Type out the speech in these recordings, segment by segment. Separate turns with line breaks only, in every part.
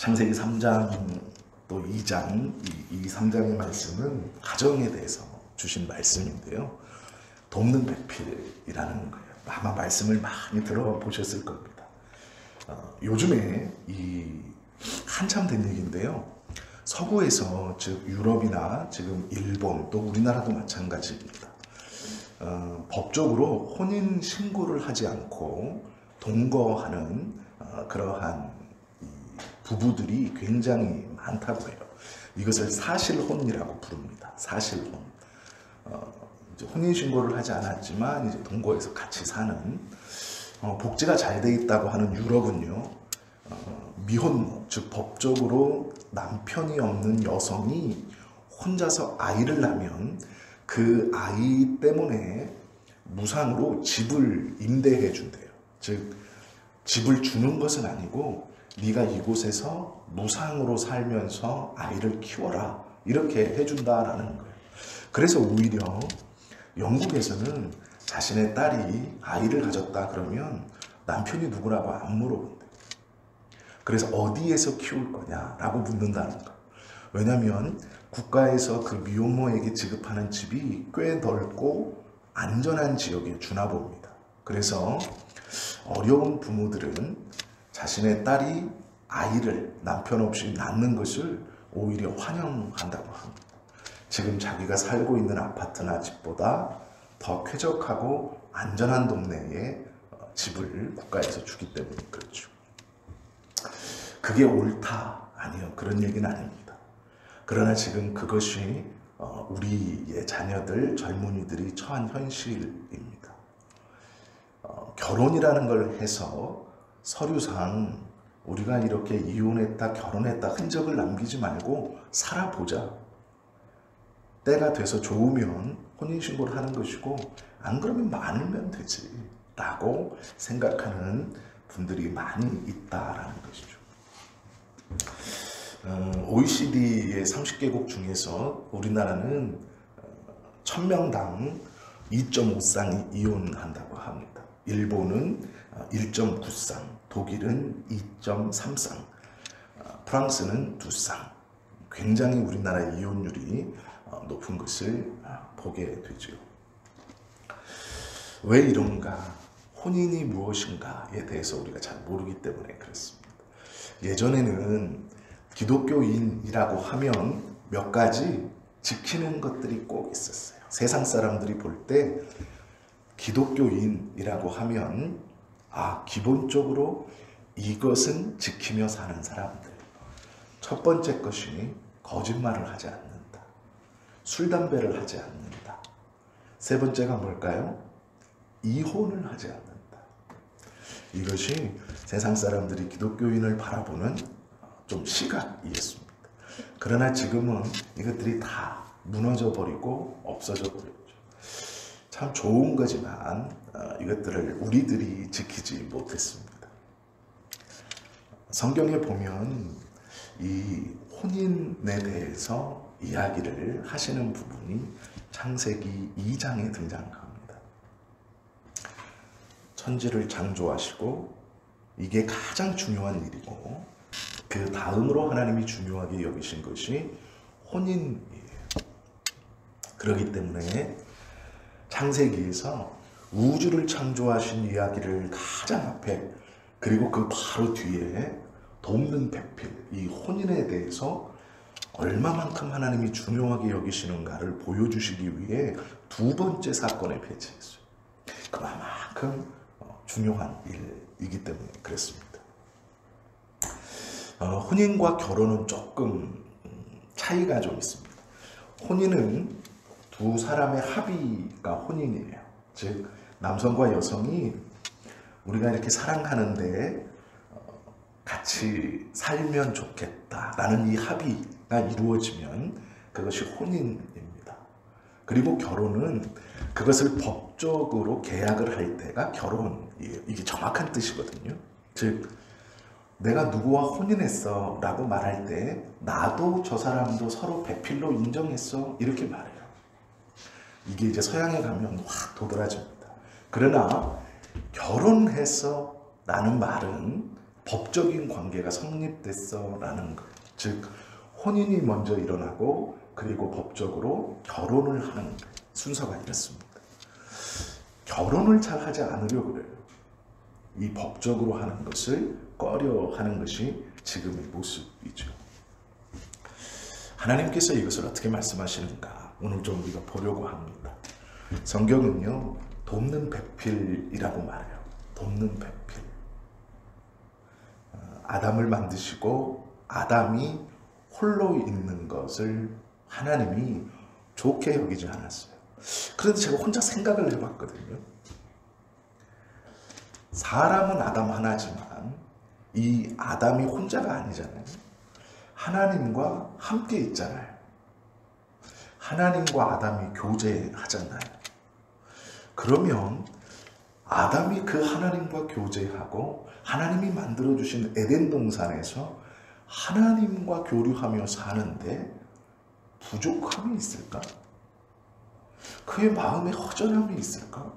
창세기 3장 또 2장, 이 3장의 말씀은 가정에 대해서 주신 말씀인데요. 돕는 배필이라는 거예요. 아마 말씀을 많이 들어보셨을 겁니다. 요즘에 한참 된 얘기인데요. 서구에서, 즉 유럽이나 지금 일본 또 우리나라도 마찬가지입니다. 법적으로 혼인 신고를 하지 않고 동거하는 그러한 부부들이 굉장히 많다고 해요. 이것을 사실혼이라고 부릅니다. 사실혼. 이제 혼인 신고를 하지 않았지만 이제 동거해서 같이 사는, 복지가 잘 돼 있다고 하는 유럽은요, 미혼모, 즉 법적으로 남편이 없는 여성이 혼자서 아이를 낳으면 그 아이 때문에 무상으로 집을 임대해 준대요. 즉 집을 주는 것은 아니고 네가 이곳에서 무상으로 살면서 아이를 키워라, 이렇게 해준다라는 거예요. 그래서 오히려 영국에서는 자신의 딸이 아이를 가졌다 그러면 남편이 누구라고 안 물어본대요. 그래서 어디에서 키울 거냐라고 묻는다는 거. 왜냐하면 국가에서 그 미혼모에게 지급하는 집이 꽤 넓고 안전한 지역에 주나 봅니다. 그래서 어려운 부모들은 자신의 딸이 아이를 남편 없이 낳는 것을 오히려 환영한다고 합니다. 지금 자기가 살고 있는 아파트나 집보다 더 쾌적하고 안전한 동네에 집을 국가에서 주기 때문에 그렇죠. 그게 옳다, 아니요, 그런 얘기는 아닙니다. 그러나 지금 그것이 우리의 자녀들, 젊은이들이 처한 현실입니다. 결혼이라는 걸 해서 서류상 우리가 이렇게 이혼했다, 결혼했다 흔적을 남기지 말고 살아보자. 때가 돼서 좋으면 혼인신고를 하는 것이고 안 그러면 많으면 되지 라고 생각하는 분들이 많이 있다라는 것이죠. OECD의 30개국 중에서 우리나라는 1000명당 2.5쌍이 이혼한다고 합니다. 일본은 1.9쌍, 독일은 2.3쌍, 프랑스는 2쌍. 굉장히 우리나라의 이혼율이 높은 것을 보게 되죠. 왜 이런가? 혼인이 무엇인가에 대해서 우리가 잘 모르기 때문에 그렇습니다. 예전에는 기독교인이라고 하면 몇 가지 지키는 것들이 꼭 있었어요. 세상 사람들이 볼 때 기독교인이라고 하면 기본적으로 이것은 지키며 사는 사람들. 첫 번째 것이 거짓말을 하지 않는다. 술, 담배를 하지 않는다. 세 번째가 뭘까요? 이혼을 하지 않는다. 이것이 세상 사람들이 기독교인을 바라보는 좀 시각이었습니다. 그러나 지금은 이것들이 다 무너져 버리고 없어져 버렸죠. 참 좋은 거지만 이것들을 우리들이 지키지 못했습니다. 성경에 보면 이 혼인에 대해서 이야기를 하시는 부분이 창세기 2장에 등장합니다. 천지를 창조하시고 이게 가장 중요한 일이고 그 다음으로 하나님이 중요하게 여기신 것이 혼인이에요. 그렇기 때문에 창세기에서 우주를 창조하신 이야기를 가장 앞에, 그리고 그 바로 뒤에 돕는 배필, 이 혼인에 대해서 얼마만큼 하나님이 중요하게 여기시는가를 보여주시기 위해 두 번째 사건에 배치했어요. 그만큼 중요한 일이기 때문에 그랬습니다. 혼인과 결혼은 조금 차이가 좀 있습니다. 혼인은 두 사람의 합의가 혼인이에요. 즉 남성과 여성이 우리가 이렇게 사랑하는데 같이 살면 좋겠다라는 이 합의가 이루어지면 그것이 혼인입니다. 그리고 결혼은 그것을 법적으로 계약을 할 때가 결혼이에요. 이게 정확한 뜻이거든요. 즉 내가 누구와 혼인했어 라고 말할 때 나도 저 사람도 서로 배필로 인정했어 이렇게 말해요. 이게 이제 서양에 가면 확 도드라집니다. 그러나 결혼해서 라는 말은 법적인 관계가 성립됐어 라는 것. 즉 혼인이 먼저 일어나고 그리고 법적으로 결혼을 하는 순서가 이렇습니다. 결혼을 잘 하지 않으려고 그래요. 이 법적으로 하는 것을 꺼려 하는 것이 지금의 모습이죠. 하나님께서 이것을 어떻게 말씀하시는가 오늘 좀 우리가 보려고 합니다. 성경은요 돕는 배필이라고 말해요. 돕는 배필. 아담을 만드시고 아담이 홀로 있는 것을 하나님이 좋게 여기지 않았어요. 그런데 제가 혼자 생각을 해봤거든요. 사람은 아담 하나지만 이 아담이 혼자가 아니잖아요. 하나님과 함께 있잖아요. 하나님과 아담이 교제하잖아요. 그러면 아담이 그 하나님과 교제하고 하나님이 만들어주신 에덴 동산에서 하나님과 교류하며 사는데 부족함이 있을까? 그의 마음에 허전함이 있을까?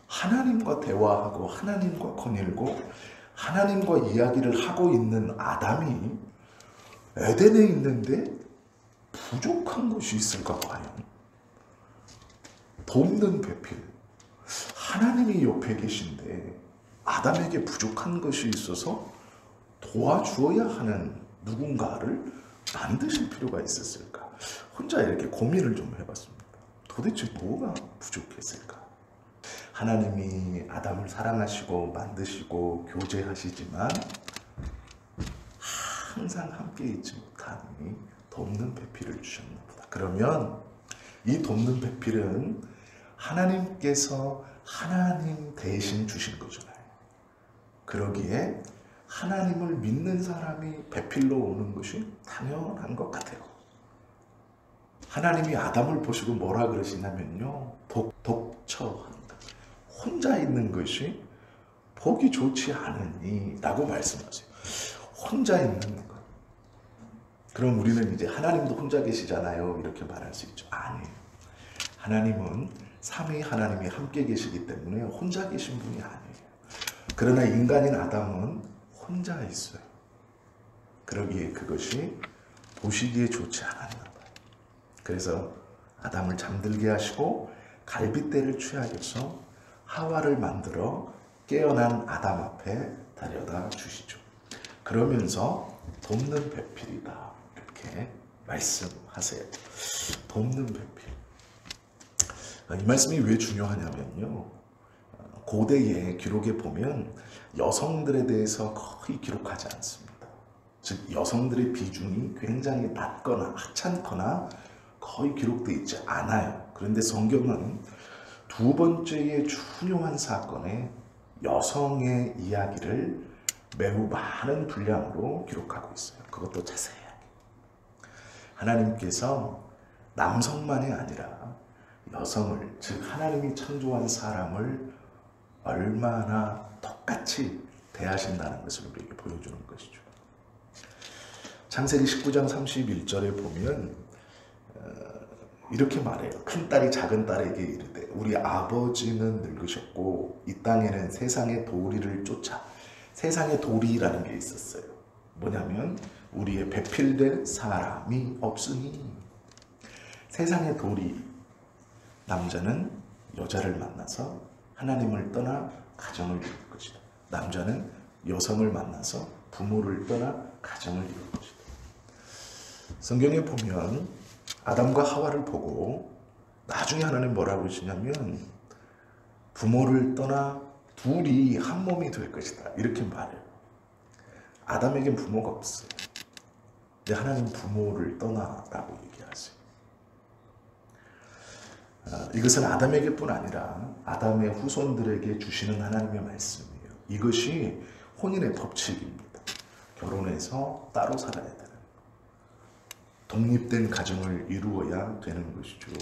하나님과 대화하고 하나님과 거닐고 하나님과 이야기를 하고 있는 아담이 에덴에 있는데 부족한 것이 있을까 과연? 돕는 배필. 하나님이 옆에 계신데 아담에게 부족한 것이 있어서 도와주어야 하는 누군가를 만드실 필요가 있었을까? 혼자 이렇게 고민을 좀 해봤습니다. 도대체 뭐가 부족했을까? 하나님이 아담을 사랑하시고 만드시고 교제하시지만 항상 함께 있지 못하니 돕는 배필을 주셨나 보다. 그러면 이 돕는 배필은 하나님께서 하나님 대신 주신 거잖아요. 그러기에 하나님을 믿는 사람이 배필로 오는 것이 당연한 것 같아요. 하나님이 아담을 보시고 뭐라 그러시냐면요. 독처한다. 혼자 있는 것이 보기 좋지 않으니 라고 말씀하세요. 혼자 있는 것. 그럼 우리는 이제 하나님도 혼자 계시잖아요. 이렇게 말할 수 있죠. 아니에요. 하나님은 삼위 하나님이 함께 계시기 때문에 혼자 계신 분이 아니에요. 그러나 인간인 아담은 혼자 있어요. 그러기에 그것이 보시기에 좋지 않았나 봐요. 그래서 아담을 잠들게 하시고 갈빗대를 취하여서 하와를 만들어 깨어난 아담 앞에 데려다 주시죠. 그러면서 돕는 배필이다 이렇게 말씀하세요. 돕는 배필. 이 말씀이 왜 중요하냐면요. 고대의 기록에 보면 여성들에 대해서 거의 기록하지 않습니다. 즉 여성들의 비중이 굉장히 낮거나 하찮거나 거의 기록되어 있지 않아요. 그런데 성경은 두 번째의 중요한 사건에 여성의 이야기를 매우 많은 분량으로 기록하고 있어요. 그것도 자세하게. 하나님께서 남성만이 아니라 여성을, 즉 하나님이 창조한 사람을 얼마나 똑같이 대하신다는 것을 우리에게 보여주는 것이죠. 창세기 19장 31절에 보면 이렇게 말해요. 큰딸이 작은딸에게 이르되 우리 아버지는 늙으셨고 이 땅에는 세상의 도리를 쫓아. 세상의 도리라는 게 있었어요. 뭐냐면 우리의 배필될 사람이 없으니. 세상의 도리. 남자는 여자를 만나서 하나님을 떠나 가정을 이룰 것이다. 남자는 여성을 만나서 부모를 떠나 가정을 이룰 것이다. 성경에 보면 아담과 하와를 보고 나중에 하나님 뭐라고 하시냐면 부모를 떠나 둘이 한 몸이 될 것이다 이렇게 말해요. 아담에겐 부모가 없어요. 근데 하나님 부모를 떠나라고 얘기하세요. 이것은 아담에게뿐 아니라 아담의 후손들에게 주시는 하나님의 말씀이에요. 이것이 혼인의 법칙입니다. 결혼해서 따로 살아야 되는 것. 독립된 가정을 이루어야 되는 것이죠.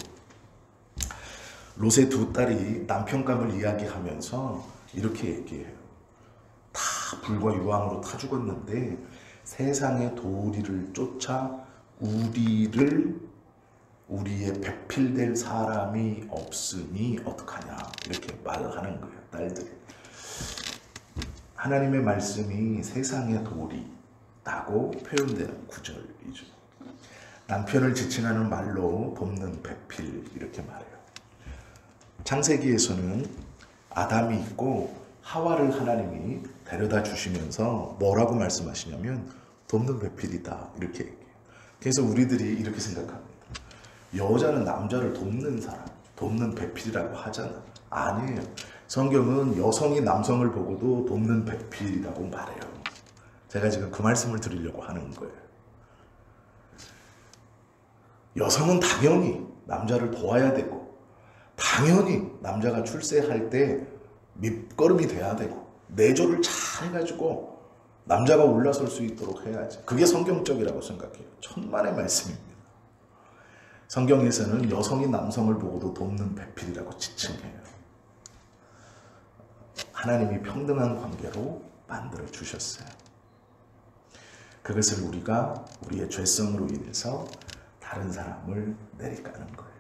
롯의 두 딸이 남편감을 이야기하면서 이렇게 얘기해요. 다 불과 유황으로 타 죽었는데 세상의 도리를 쫓아 우리의 배필될 사람이 없으니 어떡하냐 이렇게 말을 하는 거예요. 딸들이. 하나님의 말씀이 세상의 돌이라고 표현되는 구절이죠. 남편을 지칭하는 말로 돕는 배필 이렇게 말해요. 창세기에서는 아담이 있고 하와를 하나님이 데려다 주시면서 뭐라고 말씀하시냐면 돕는 배필이다 이렇게 얘기해요. 그래서 우리들이 이렇게 생각합니다. 여자는 남자를 돕는 사람, 돕는 배필이라고 하잖아. 아니에요. 성경은 여성이 남성을 보고도 돕는 배필이라고 말해요. 제가 지금 그 말씀을 드리려고 하는 거예요. 여성은 당연히 남자를 도와야 되고, 당연히 남자가 출세할 때 밑거름이 돼야 되고, 내조를 잘 해가지고 남자가 올라설 수 있도록 해야지. 그게 성경적이라고 생각해요. 천만의 말씀입니다. 성경에서는 여성이 남성을 보고도 돕는 배필이라고 지칭해요. 하나님이 평등한 관계로 만들어 주셨어요. 그것을 우리가 우리의 죄성으로 인해서 다른 사람을 내리까는 거예요.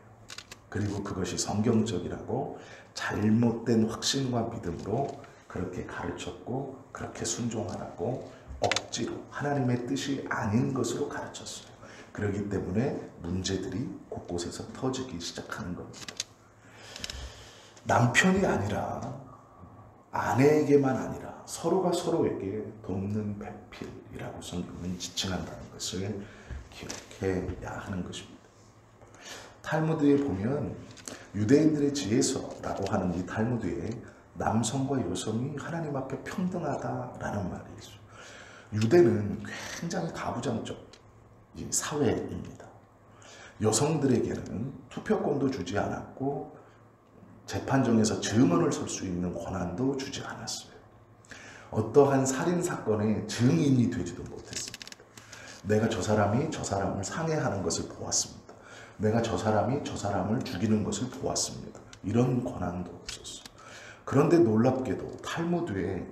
그리고 그것이 성경적이라고 잘못된 확신과 믿음으로 그렇게 가르쳤고 그렇게 순종하라고 억지로 하나님의 뜻이 아닌 것으로 가르쳤어요. 그렇기 때문에 문제들이 곳곳에서 터지기 시작하는 겁니다. 남편이 아니라 아내에게만 아니라 서로가 서로에게 돕는 배필이라고 성경은 지칭한다는 것을 기억해야 하는 것입니다. 탈무드에 보면 유대인들의 지혜서라고 하는 이 탈무드에 남성과 여성이 하나님 앞에 평등하다라는 말이 있어요. 유대는 굉장히 가부장적 사회입니다. 여성들에게는 투표권도 주지 않았고 재판정에서 증언을 설 수 있는 권한도 주지 않았어요. 어떠한 살인사건의 증인이 되지도 못했습니다. 내가 저 사람이 저 사람을 상해하는 것을 보았습니다. 내가 저 사람이 저 사람을 죽이는 것을 보았습니다. 이런 권한도 없었어요. 그런데 놀랍게도 탈무드에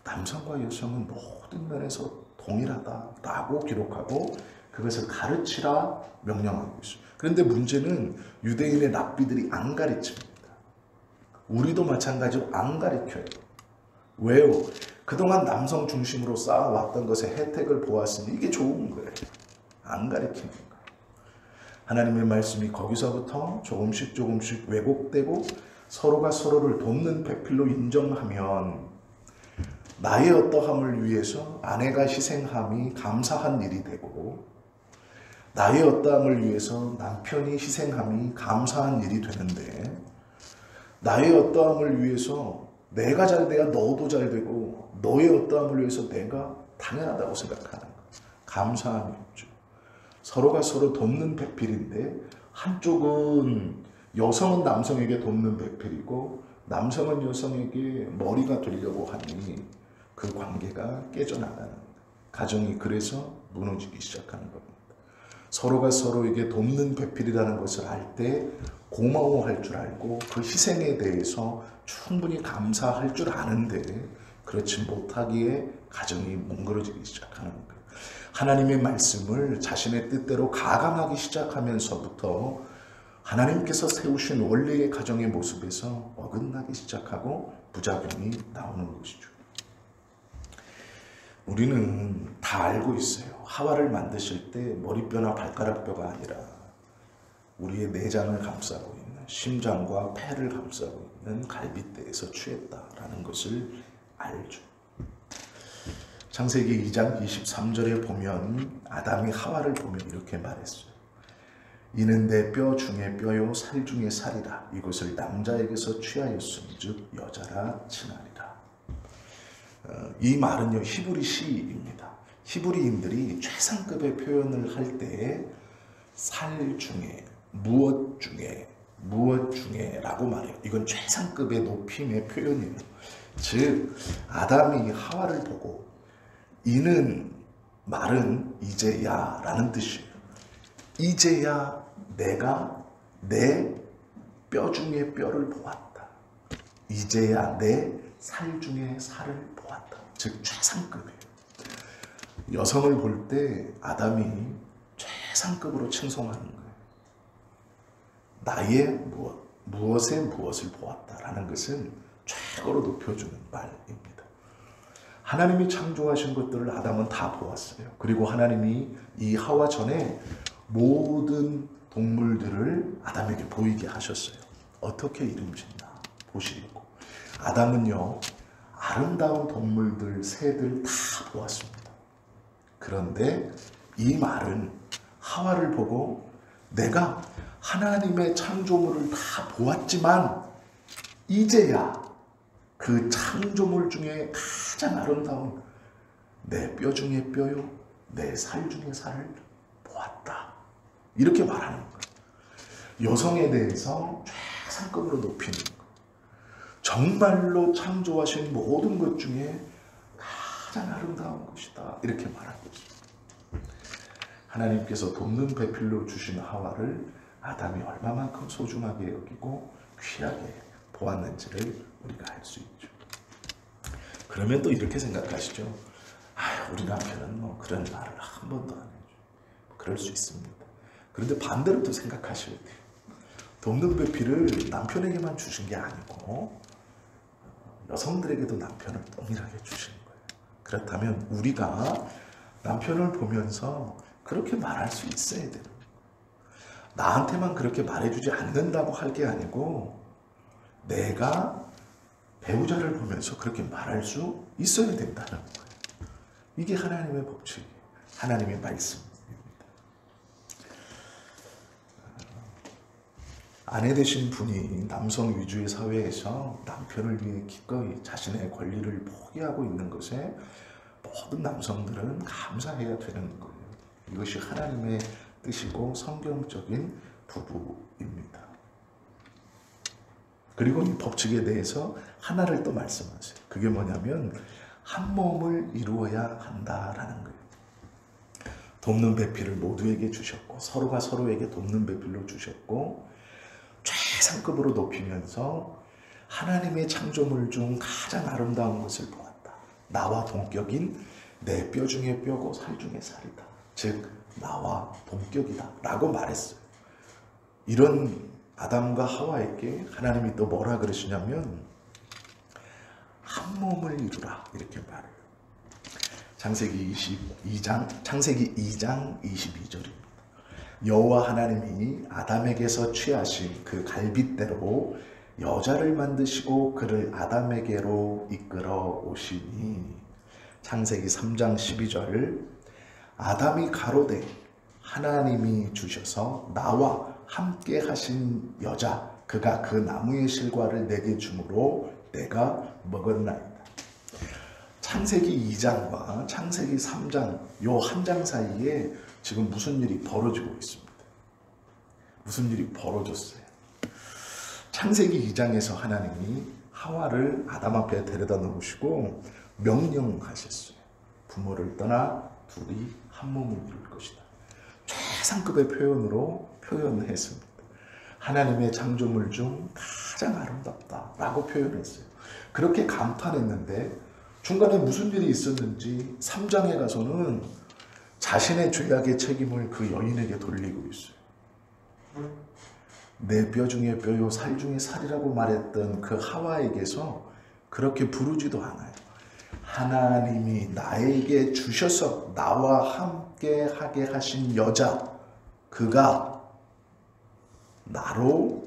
남성과 여성은 모든 면에서 동일하다라고 기록하고 그것을 가르치라 명령하고 있어요. 그런데 문제는 유대인의 랍비들이 안 가르칩니다. 우리도 마찬가지로 안 가르쳐요. 왜요? 그동안 남성 중심으로 쌓아왔던 것의 혜택을 보았으니 이게 좋은 거예요. 안 가르치는 거예요. 하나님의 말씀이 거기서부터 조금씩 왜곡되고 서로가 서로를 돕는 배필로 인정하면 나의 어떠함을 위해서 아내가 희생함이 감사한 일이 되고 나의 어떠함을 위해서 남편이 희생함이 감사한 일이 되는데 나의 어떠함을 위해서 내가 잘 돼야 너도 잘 되고 너의 어떠함을 위해서 내가 당연하다고 생각하는 것. 감사함이 없죠. 서로가 서로 돕는 배필인데 한쪽은 여성은 남성에게 돕는 배필이고 남성은 여성에게 머리가 되려고 하니 그 관계가 깨져나가는 거예요. 가정이 그래서 무너지기 시작하는 겁니다. 서로가 서로에게 돕는 배필이라는 것을 알 때 고마워할 줄 알고 그 희생에 대해서 충분히 감사할 줄 아는데 그렇지 못하기에 가정이 뭉그러지기 시작하는 거예요. 하나님의 말씀을 자신의 뜻대로 가감하기 시작하면서부터 하나님께서 세우신 원래의 가정의 모습에서 어긋나기 시작하고 부작용이 나오는 것이죠. 우리는 다 알고 있어요. 하와를 만드실 때 머리뼈나 발가락뼈가 아니라 우리의 내장을 감싸고 있는 심장과 폐를 감싸고 있는 갈빗대에서 취했다라는 것을 알죠. 창세기 2장 23절에 보면 아담이 하와를 보면 이렇게 말했어요. 이는 내 뼈 중에 뼈요 살 중에 살이라. 이것을 남자에게서 취하였음즉 여자라 칭하리라. 이 말은요 히브리 시입니다. 히브리인들이 최상급의 표현을 할 때 살 중에 무엇 중에 라고 말해요. 이건 최상급의 높임의 표현이에요. 즉 아담이 하와를 보고 이는 말은 이제야 라는 뜻이에요. 이제야 내가 내 뼈 중에 뼈를 보았다. 이제야 내 살 중에 살을 보았다. 즉 최상급이에요. 여성을 볼 때 아담이 최상급으로 칭송하는 거예요. 나의 무엇에 무엇을 보았다라는 것은 최고로 높여주는 말입니다. 하나님이 창조하신 것들을 아담은 다 보았어요. 그리고 하나님이 이 하와 전에 모든 동물들을 아담에게 보이게 하셨어요. 어떻게 이름 짓나 보시려고. 아담은요, 아름다운 동물들, 새들 다 보았습니다. 그런데 이 말은 하와를 보고 내가 하나님의 창조물을 다 보았지만 이제야 그 창조물 중에 가장 아름다운 내 뼈 중에 뼈요, 내 살 중에 살을 보았다. 이렇게 말하는 거예요. 여성에 대해서 최상급으로 높이는 거예요. 정말로 창조하신 모든 것 중에 가장 아름다운 것이다. 이렇게 말하는 거죠. 하나님께서 돕는 배필로 주신 하와를 아담이 얼마만큼 소중하게 여기고 귀하게 보았는지를 우리가 알 수 있죠. 그러면 또 이렇게 생각하시죠. 우리 남편은 뭐 그런 말을 한 번도 안 해줘. 그럴 수 있습니다. 그런데 반대로 또 생각하셔야 돼요. 돕는 배필을 남편에게만 주신 게 아니고 여성들에게도 남편을 동일하게 주신 거예요. 그렇다면 우리가 남편을 보면서 그렇게 말할 수 있어야 돼요. 나한테만 그렇게 말해주지 않는다고 할 게 아니고 내가 배우자를 보면서 그렇게 말할 수 있어야 된다는 거예요. 이게 하나님의 법칙이에요. 하나님의 말씀입니다. 아내 되신 분이 남성 위주의 사회에서 남편을 위해 기꺼이 자신의 권리를 포기하고 있는 것에 모든 남성들은 감사해야 되는 거예요. 이것이 하나님의 뜻이고 성경적인 부부입니다. 그리고 이 법칙에 대해서 하나를 또 말씀하세요. 그게 뭐냐면 한 몸을 이루어야 한다라는 거예요. 돕는 배필을 모두에게 주셨고 서로가 서로에게 돕는 배필로 주셨고 최상급으로 높이면서 하나님의 창조물 중 가장 아름다운 것을 보았다. 나와 동격인 내 뼈 중에 뼈고 살 중에 살이다. 즉 나와 동격이다 라고 말했어요. 이런 아담과 하와에게 하나님이 또 뭐라 그러시냐면 한 몸을 이루라 이렇게 말해요. 창세기 2장 22절입니다. 여호와 하나님이 아담에게서 취하신 그 갈빗대로 여자를 만드시고 그를 아담에게로 이끌어 오시니. 창세기 3장 12절 아담이 가로되 하나님이 주셔서 나와 함께 하신 여자 그가 그 나무의 실과를 내게 주므로 내가 먹었나이다. 창세기 2장과 창세기 3장 요 한 장 사이에 지금 무슨 일이 벌어지고 있습니다. 무슨 일이 벌어졌어요. 창세기 2장에서 하나님이 하와를 아담 앞에 데려다 놓으시고 명령하셨어요. 부모를 떠나 둘이 한 몸을 이룰 것이다. 최상급의 표현으로 표현했습니다. 하나님의 창조물 중 가장 아름답다라고 표현했어요. 그렇게 감탄했는데 중간에 무슨 일이 있었는지 3장에 가서는 자신의 죄악의 책임을 그 여인에게 돌리고 있어요. 내 뼈 중에 뼈요 살 중에 살이라고 말했던 그 하와에게서 그렇게 부르지도 않아요. 하나님이 나에게 주셔서 나와 함께 하게 하신 여자 그가 나로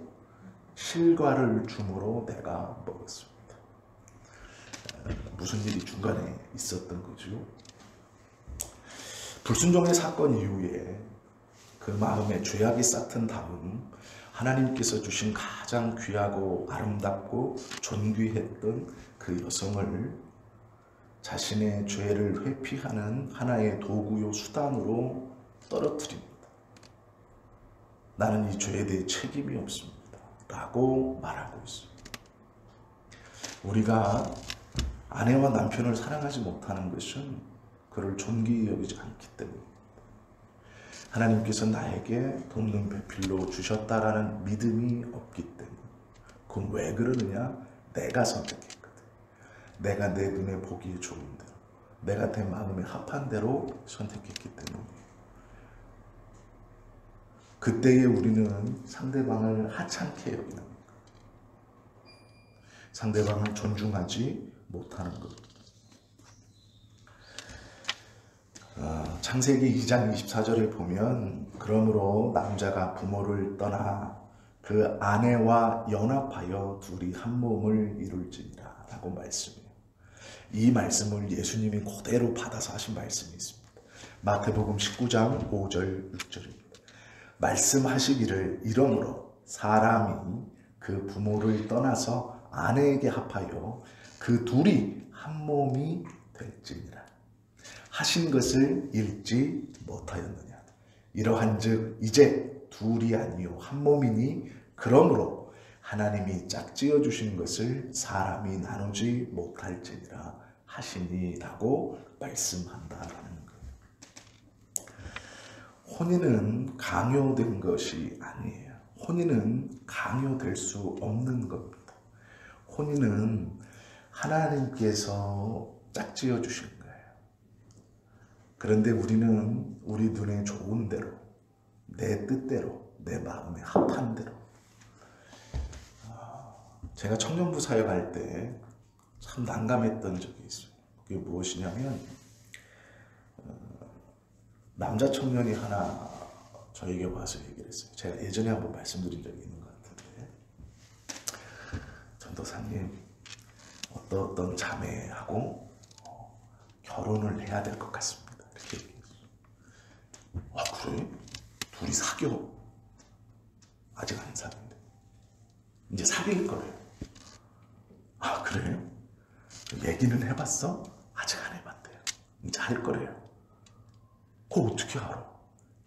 실과를 주므로 내가 먹었습니다. 무슨 일이 중간에 있었던 거죠? 불순종의 사건 이후에 그 마음에 죄악이 싹튼 다음 하나님께서 주신 가장 귀하고 아름답고 존귀했던 그 여성을 자신의 죄를 회피하는 하나의 도구요 수단으로 떨어뜨립니다. 나는 이 죄에 대해 책임이 없습니다. 라고 말하고 있습니다. 우리가 아내와 남편을 사랑하지 못하는 것은 그를 존귀히 여기지 않기 때문입니다. 하나님께서 나에게 돕는 배필로 주셨다라는 믿음이 없기 때문에. 그건 왜 그러느냐? 내가 선택했거든. 내가 내 눈에 보기에 좋은 대로, 내가 내 마음에 합한 대로 선택했기 때문이에요. 그때에 우리는 상대방을 하찮게 여기는 것, 상대방을 존중하지 못하는 것. 창세기 2장 24절에 보면 그러므로 남자가 부모를 떠나 그 아내와 연합하여 둘이 한 몸을 이룰지니라 라고 말씀해요. 이 말씀을 예수님이 그대로 받아서 하신 말씀이 있습니다. 마태복음 19장 5절 6절입니다. 말씀하시기를 이러므로 사람이 그 부모를 떠나서 아내에게 합하여 그 둘이 한 몸이 될지니라 하신 것을 읽지 못하였느냐. 이러한즉 이제 둘이 아니요 한 몸이니 그러므로 하나님이 짝지어 주신 것을 사람이 나누지 못할지니라 하시니라고 말씀한다라는 거예요. 혼인은 강요된 것이 아니에요. 혼인은 강요될 수 없는 겁니다. 혼인은 하나님께서 짝지어 주신 거예요. 그런데 우리는 우리 눈에 좋은 대로, 내 뜻대로, 내 마음에 합한 대로. 제가 청년부 사역할 때 참 난감했던 적이 있어요. 그게 무엇이냐면 남자 청년이 하나 저에게 와서 얘기를 했어요. 제가 예전에 한번 말씀드린 적이 있는 것 같은데, 전도사님 어떤 자매하고 결혼을 해야 될 것 같습니다. 이렇게 얘기했어요. 그래? 둘이 사겨? 아직 안 사귀는데 이제 사귈 거래요. 그래요? 얘기는 해봤어? 아직 안 해봤대요. 이제 할 거래요. 그걸 어떻게 알아?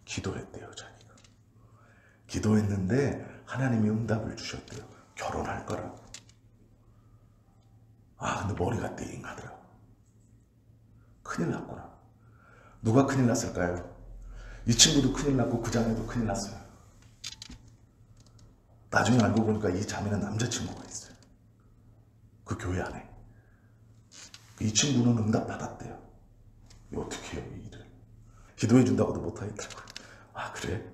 기도했대요. 자기가 기도했는데 하나님이 응답을 주셨대요. 결혼할 거라고. 근데 머리가 띵하더라고. 큰일 났구나. 누가 큰일 났을까요? 이 친구도 큰일 났고 그 자매도 큰일 났어요. 나중에 알고 보니까 이 자매는 남자친구가 있어요. 그 교회 안에. 이 친구는 응답 받았대요. 어떻게 해요, 이 일을? 기도해 준다고도 못하겠더라고요. 그래?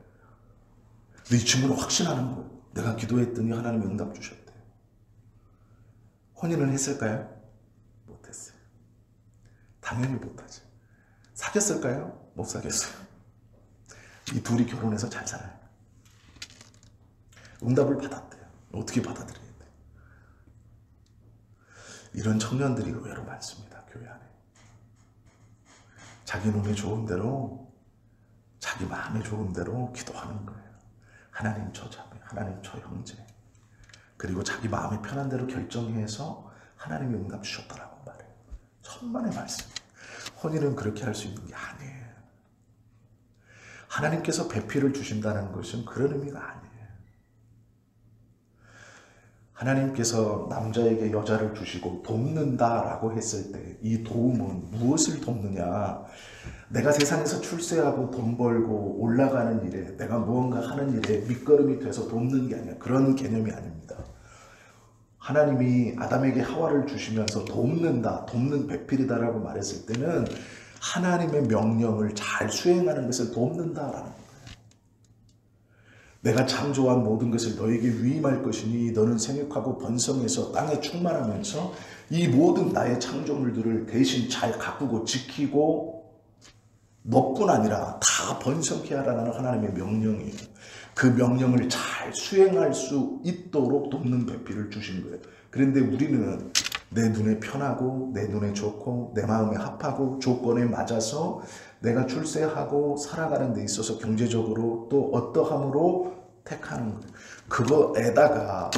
근데 이 친구는 확신하는 거예요. 내가 기도했더니 하나님이 응답 주셨대요. 혼인을 했을까요? 못했어요. 당연히 못하죠. 사귀었을까요? 못 사귀었어요. 이 둘이 결혼해서 잘 살아요. 응답을 받았대요. 어떻게 받아들여야 돼? 이런 청년들이 의외로 많습니다. 교회 안에. 자기 눈에 좋은 대로, 자기 마음에 좋은 대로 기도하는 거예요. 하나님 저 자매, 하나님 저 형제. 그리고 자기 마음이 편한 대로 결정해서 하나님이 응답 주셨다라고 말해요. 천만의 말씀. 혼인은 그렇게 할 수 있는 게 아니에요. 하나님께서 배필을 주신다는 것은 그런 의미가 아니에요. 하나님께서 남자에게 여자를 주시고 돕는다라고 했을 때 이 도움은 무엇을 돕느냐? 내가 세상에서 출세하고 돈 벌고 올라가는 일에, 내가 무언가 하는 일에 밑거름이 돼서 돕는 게 아니야. 그런 개념이 아닙니다. 하나님이 아담에게 하와를 주시면서 돕는다, 돕는 배필이다라고 말했을 때는 하나님의 명령을 잘 수행하는 것을 돕는다라는 거예요. 내가 창조한 모든 것을 너에게 위임할 것이니 너는 생육하고 번성해서 땅에 충만하면서 이 모든 나의 창조물들을 대신 잘 가꾸고 지키고 너뿐 아니라 다 번성케 하라는 하나님의 명령이에요. 그 명령을 잘 수행할 수 있도록 돕는 배필을 주신 거예요. 그런데 우리는 내 눈에 편하고 내 눈에 좋고 내 마음에 합하고 조건에 맞아서 내가 출세하고 살아가는 데 있어서 경제적으로 또 어떠함으로 택하는 거예요. 그거에다가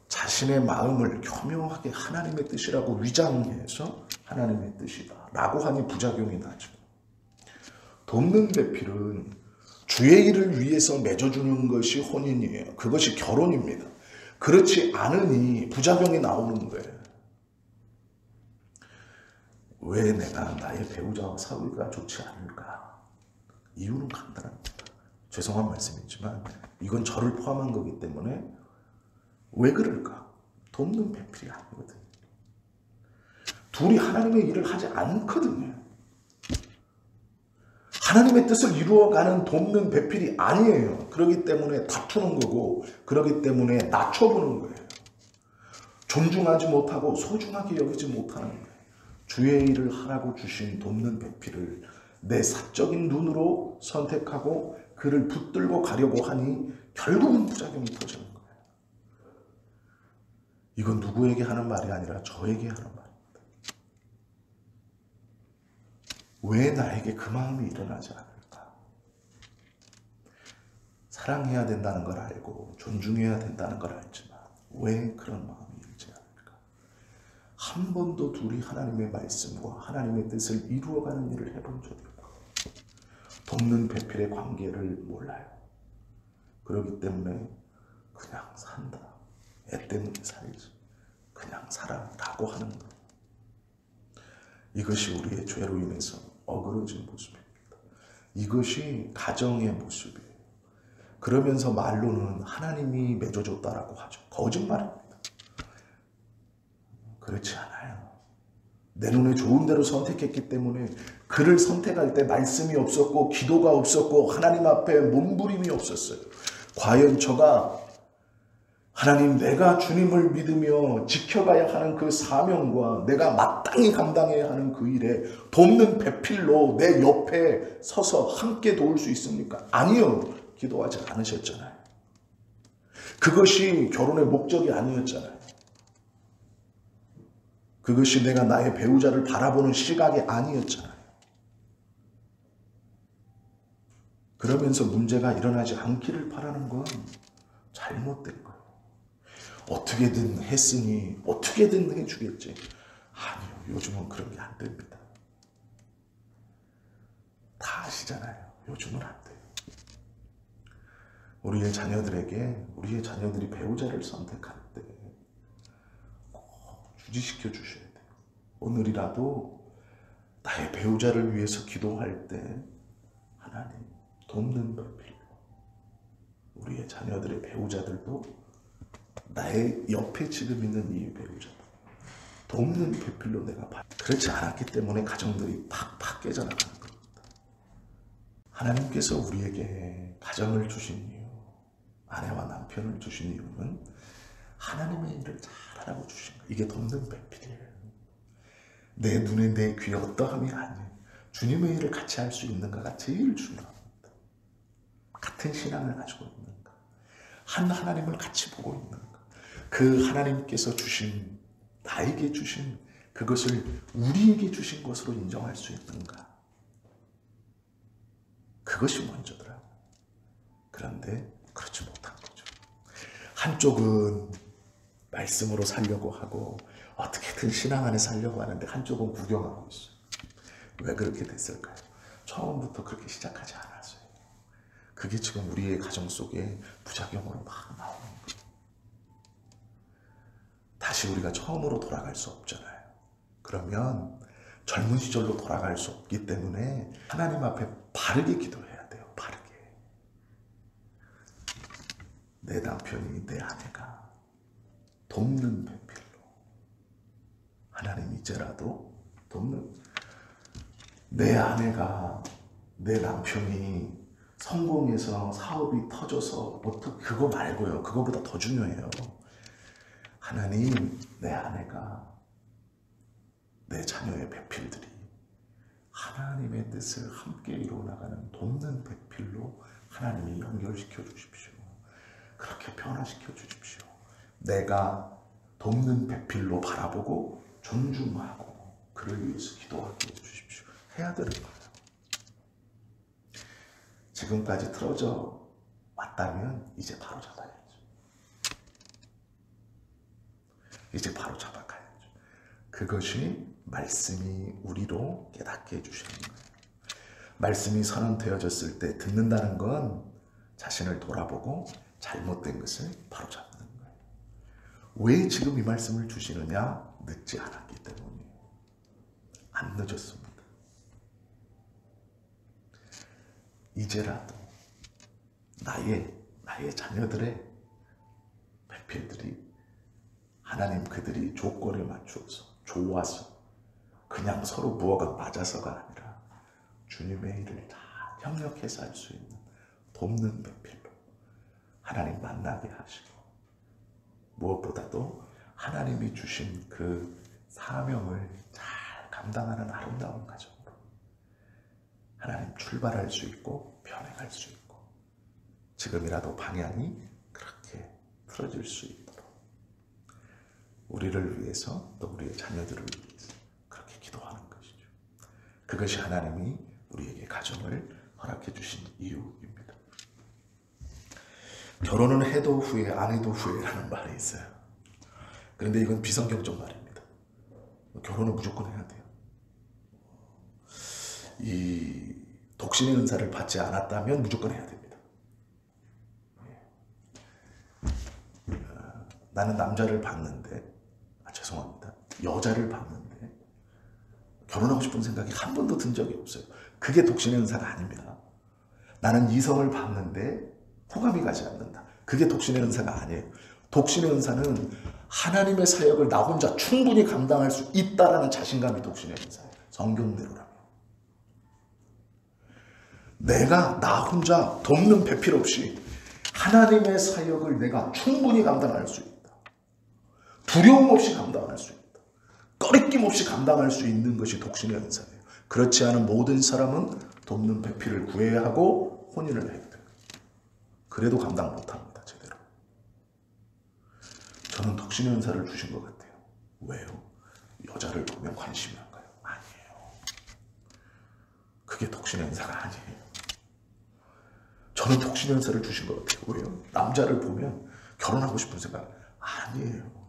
자신의 마음을 교묘하게 하나님의 뜻이라고 위장해서 하나님의 뜻이다 라고 하니 부작용이 나죠. 돕는 배필은 주의 일을 위해서 맺어주는 것이 혼인이에요. 그것이 결혼입니다. 그렇지 않으니 부작용이 나오는 거예요. 왜 내가 나의 배우자와 사위가 좋지 않을까? 이유는 간단합니다. 죄송한 말씀이지만 이건 저를 포함한 거기 때문에 왜 그럴까? 돕는 배필이 아니거든요. 둘이 하나님의 일을 하지 않거든요. 하나님의 뜻을 이루어가는 돕는 배필이 아니에요. 그렇기 때문에 다투는 거고, 그렇기 때문에 낮춰보는 거예요. 존중하지 못하고 소중하게 여기지 못하는 거예요. 주의 일을 하라고 주신 돕는 배필을 내 사적인 눈으로 선택하고 그를 붙들고 가려고 하니 결국은 부작용이 터지는 거예요. 이건 누구에게 하는 말이 아니라 저에게 하는 말입니다. 왜 나에게 그 마음이 일어나지 않을까? 사랑해야 된다는 걸 알고 존중해야 된다는 걸 알지만 왜 그런 마음이 일지 않을까? 한 번도 둘이 하나님의 말씀과 하나님의 뜻을 이루어가는 일을 해본 적이 없고 돕는 배필의 관계를 몰라요. 그렇기 때문에 그냥 산다. 애 때문에 살지. 그냥 살아라고 하는 것. 이것이 우리의 죄로 인해서 어그러진 모습입니다. 이것이 가정의 모습이에요. 그러면서 말로는 하나님이 맺어줬다라고 하죠. 거짓말입니다. 그렇지 않아요. 내 눈에 좋은 대로 선택했기 때문에 그를 선택할 때 말씀이 없었고 기도가 없었고 하나님 앞에 몸부림이 없었어요. 과연 저가 하나님 내가 주님을 믿으며 지켜가야 하는 그 사명과 내가 마땅히 감당해야 하는 그 일에 돕는 배필로 내 옆에 서서 함께 도울 수 있습니까? 아니요. 기도하지 않으셨잖아요. 그것이 결혼의 목적이 아니었잖아요. 그것이 내가 나의 배우자를 바라보는 시각이 아니었잖아요. 그러면서 문제가 일어나지 않기를 바라는 건 잘못된 거예요. 어떻게든 했으니 어떻게든 해주겠지. 아니요. 요즘은 그런 게 안 됩니다. 다 아시잖아요. 요즘은 안 돼요. 우리의 자녀들이 배우자를 선택할 때 꼭 유지시켜 주셔야 돼요. 오늘이라도 나의 배우자를 위해서 기도할 때 하나님 돕는 배필로 우리의 자녀들의 배우자들도 나의 옆에 지금 있는 이 배우자도 돕는 배필로 내가 봐. 그렇지 않았기 때문에 가정들이 팍팍 깨져나가는 겁니다. 하나님께서 우리에게 가정을 주신 이유, 아내와 남편을 주신 이유는 하나님의 일을 잘하라고 주신 거예요. 이게 돕는 배필이에요. 내 눈에 내 귀에 어떠함이 아니에요. 주님의 일을 같이 할 수 있는가가 제일 중요합니다. 같은 신앙을 가지고 있는가. 한 하나님을 같이 보고 있는가. 그 하나님께서 주신, 나에게 주신 그것을 우리에게 주신 것으로 인정할 수 있는가. 그것이 먼저더라고요. 그런데 그렇지 못한 거죠. 한쪽은 말씀으로 살려고 하고 어떻게든 신앙 안에 살려고 하는데 한쪽은 구경하고 있어요. 왜 그렇게 됐을까요? 처음부터 그렇게 시작하지 않았어요. 그게 지금 우리의 가정 속에 부작용으로 막 나오는 거예요. 다시 우리가 처음으로 돌아갈 수 없잖아요. 그러면 젊은 시절로 돌아갈 수 없기 때문에 하나님 앞에 바르게 기도해야 돼요. 바르게. 내 남편이, 내 아내가 돕는 배필로 하나님 이제라도 돕는, 내 아내가, 내 남편이 성공해서 사업이 터져서 어떻게, 그거 말고요. 그거보다 더 중요해요. 하나님, 내 아내가, 내 자녀의 배필들이 하나님의 뜻을 함께 이루어나가는 돕는 배필로 하나님이 연결시켜 주십시오. 그렇게 변화시켜 주십시오. 내가 돕는 배필로 바라보고 존중하고 그를 위해서 기도하게 해주십시오. 해야 되는 거예요. 지금까지 틀어져 왔다면 이제 바로 잡아야죠. 이제 바로 잡아가야죠. 그것이 말씀이 우리로 깨닫게 해주시는 거예요. 말씀이 선언되어졌을 때 듣는다는 건 자신을 돌아보고 잘못된 것을 바로 잡는 거예요. 왜 지금 이 말씀을 주시느냐? 늦지 않았기 때문이에요. 안 늦었습니다. 이제라도 나의 자녀들의 배필들이 하나님 그들이 조건을 맞추어서 좋아서 그냥 서로 무어가 맞아서가 아니라 주님의 일을 다 협력해서 할 수 있는 돕는 배필로 하나님 만나게 하시고 무엇보다도 하나님이 주신 그 사명을 잘 감당하는 아름다운 가정으로 하나님 출발할 수 있고 변해갈 수 있고 지금이라도 방향이 그렇게 틀어질 수 있도록 우리를 위해서 또 우리의 자녀들을 위해서 그렇게 기도하는 것이죠. 그것이 하나님이 우리에게 가정을 허락해 주신 이유입니다. 결혼은 해도 후회 안 해도 후회라는 말이 있어요. 그런데 이건 비성경적 말입니다. 결혼은 무조건 해야 돼요. 이 독신의 은사를 받지 않았다면 무조건 해야 됩니다. 나는 남자를 봤는데 죄송합니다. 여자를 봤는데 결혼하고 싶은 생각이 한 번도 든 적이 없어요. 그게 독신의 은사가 아닙니다. 나는 이성을 봤는데 호감이 가지 않는다. 그게 독신의 은사가 아니에요. 독신의 은사는 하나님의 사역을 나 혼자 충분히 감당할 수 있다라는 자신감이 독신의 은사예요. 성경대로라면. 내가 나 혼자 돕는 배필 없이 하나님의 사역을 내가 충분히 감당할 수 있다. 두려움 없이 감당할 수 있다. 꺼리낌 없이 감당할 수 있는 것이 독신의 은사예요. 그렇지 않은 모든 사람은 돕는 배필을 구해야 하고 혼인을 해야 돼요. 그래도 감당 못합니다. 제대로. 저는 독신의 은사를 주신 것 같아요. 왜요? 여자를 보면 관심이 안 가요? 아니에요. 그게 독신의 은사가 아니에요. 저는 독신의 은사를 주신 것 같아요. 왜요? 남자를 보면 결혼하고 싶은 생각 아니에요.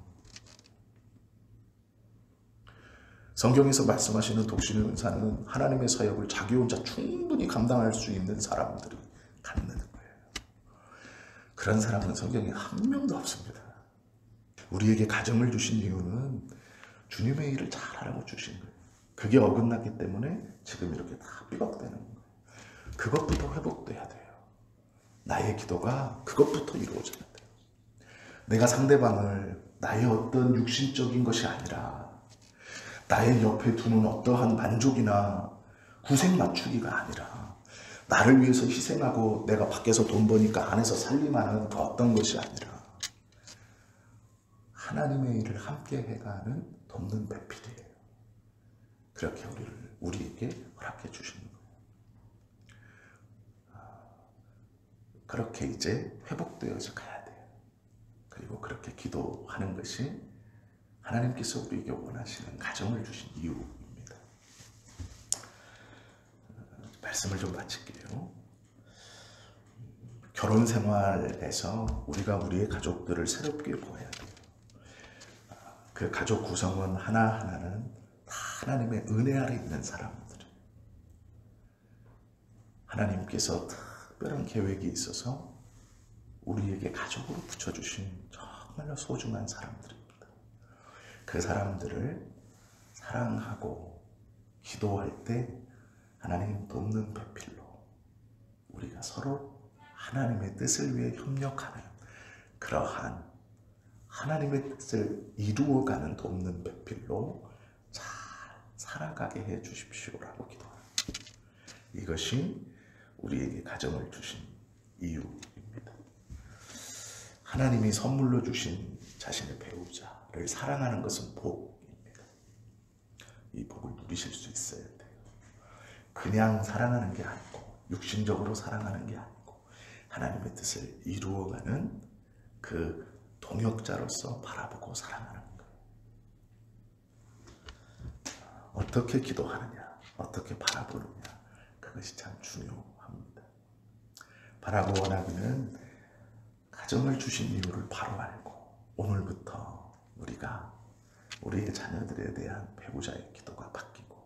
성경에서 말씀하시는 독신의 은사는 하나님의 사역을 자기 혼자 충분히 감당할 수 있는 사람들이 갖는 거예요. 그런 사람은 성경에 한 명도 없습니다. 우리에게 가정을 주신 이유는 주님의 일을 잘하라고 주신 거예요. 그게 어긋났기 때문에 지금 이렇게 다 삐걱대는 거예요. 그것부터 회복돼야 돼요. 나의 기도가 그것부터 이루어져야 돼요. 내가 상대방을 나의 어떤 육신적인 것이 아니라 나의 옆에 두는 어떠한 만족이나 구색 맞추기가 아니라 나를 위해서 희생하고 내가 밖에서 돈 버니까 안에서 살림하는 그 어떤 것이 아니라 하나님의 일을 함께 해가는 돕는 배필이에요. 그렇게 우리에게 허락해 주시는 거예요. 그렇게 이제 회복되어서 가야 돼요. 그리고 그렇게 기도하는 것이 하나님께서 우리에게 원하시는 가정을 주신 이유입니다. 말씀을 좀 마칠게요. 결혼 생활에서 우리가 우리의 가족들을 새롭게 보아야 돼요. 그 가족 구성원 하나하나는 다 하나님의 은혜 아래 있는 사람들. 하나님께서 특별한 계획이 있어서 우리에게 가족으로 붙여주신 정말로 소중한 사람들입니다. 그 사람들을 사랑하고 기도할 때 하나님 돕는 배필로 우리가 서로 하나님의 뜻을 위해 협력하는 그러한 하나님의 뜻을 이루어가는 돕는 배필로 잘 살아가게 해 주십시오라고 기도합니다. 이것이 우리에게 가정을 주신 이유입니다. 하나님이 선물로 주신 자신의 배우자를 사랑하는 것은 복입니다. 이 복을 누리실 수 있어야 돼요. 그냥 사랑하는 게 아니고 육신적으로 사랑하는 게 아니고 하나님의 뜻을 이루어가는 그 동역자로서 바라보고 사랑하는 거예요. 어떻게 기도하느냐, 어떻게 바라보느냐, 그것이 참 중요합니다. 바라고 원하기는 가정을 주신 이유를 바로 알고 오늘부터 우리가 우리의 자녀들에 대한 배우자의 기도가 바뀌고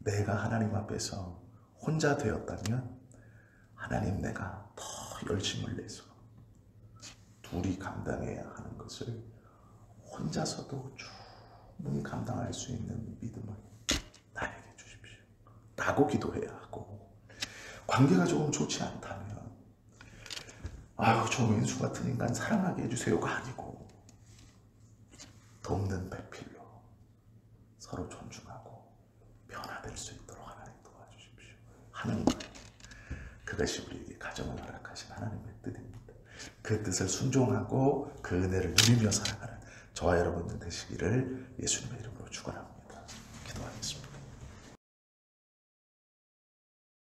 내가 하나님 앞에서 혼자 되었다면 하나님 내가 더 열심을 내서 둘이 감당해야 하는 것을 혼자서도 충분히 감당할 수 있는 믿음을 나에게 주십시오 라고 기도해야 하고, 관계가 조금 좋지 않다면 아유 저 왼수 같은 인간 사랑하게 해주세요가 아니고 돕는 배필로 서로 존중하고 변화될 수 있도록 하나님 도와주십시오 하는 거예요. 그것이 우리에게 가정을 허락하신 하나님의 뜻입니다. 그 뜻을 순종하고 그 은혜를 누리며 살아가는 저와 여러분들 되시기를 예수님의 이름으로 축원합니다.